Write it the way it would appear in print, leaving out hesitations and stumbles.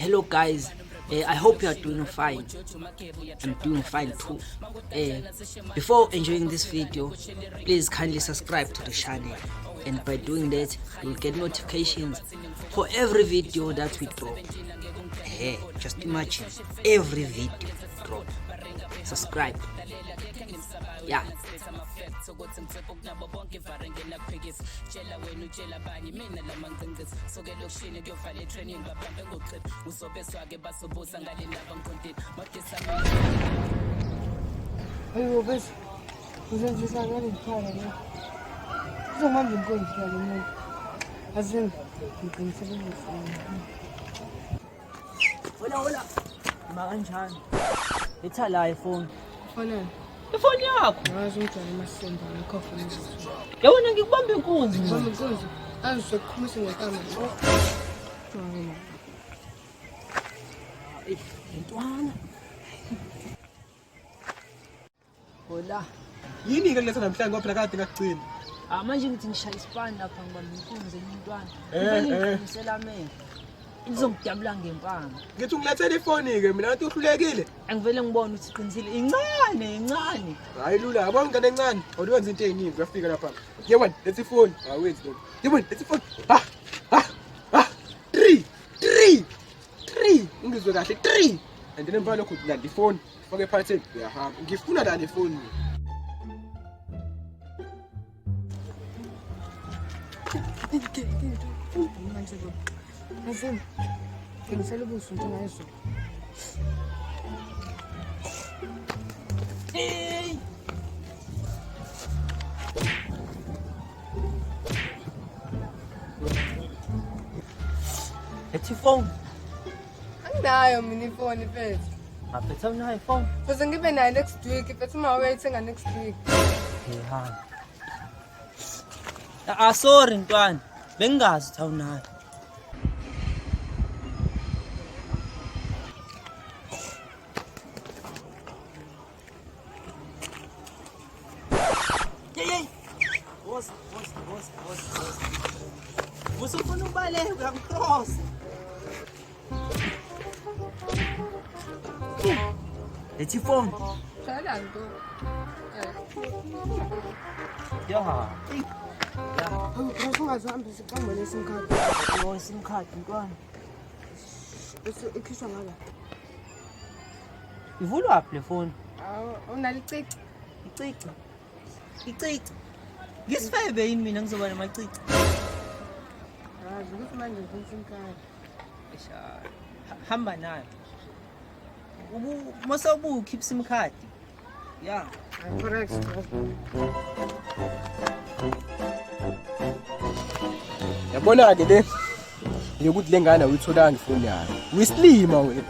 Hello guys, I hope you are doing fine. I'm doing fine too. Before enjoying this video, please kindly subscribe to the channel, and by doing that you'll get notifications for every video that we drop. Just imagine, every video drop. Subscribe. Yeah. Ayo bes, uzenzisa ngani khona ne. Uzomamba inkonzo yalo muntu. Azini ngiqinisebisa. Hola. Makanjani? Letha la iPhone. Fona. Ifoni yakho. Ngazi umntwana masemba ngikhofa nje. Yabona ngikubamba inkunzi. Ngibamba inkonzo. Azizokukhumisa ngenkama. Ntwana. Hola. Yini ke letha namhlanje ngoba phela kade ngakugcina. Manje ngithi ngishaya isipani lapha ngibamba inkunzi enyintwana. Ngibelengisela mina. Ngizongidabula ngempanga. Ngithi ungilethele ifoni ke mina ngathi uhlulekile. Angivele ngibone ukuthi iqinisile incane. Hayi lula, yabona ingane encane. Awuyenza into eziningi uyafika lapha. Yewena, letha ifoni. Awuyenzi lokho. Yewena, letha ifoni. 3. Ngizwe kahle 3. And then emva lokho ngilanda ifoni. Fake phansi uyahamba. Ngifuna la ifoni. Azini. Ngisele ubuso njengayizo. Hey! Letha ifoni. Anginayo mina ifoni mfethu. Mabhece unayo ifoni? Bese ngibe nayo next week, mfethu uma uyayithenga next week. Sorry ntwana. Bengazi ukuthi awunayo. Hey. Boss. Usufuna ubaleka uyangicross. Letha ifoni. Chala nto. Ya. Ungazohambi siqambe lesim card. SIM card ntwana. Bese ikhishwa ngala. Ivulwa aphi le phone? Unalicece. Icici. Ngisifebe yini mina ngizoba namacici? Hayi, ukuthi manje ngisim card. Hamba nayo. Mase keep SIM card. Yeah. Correct. Yabona ke le. Yokuthi lengane uyitholanga ifoni yayo. Uyislima wena.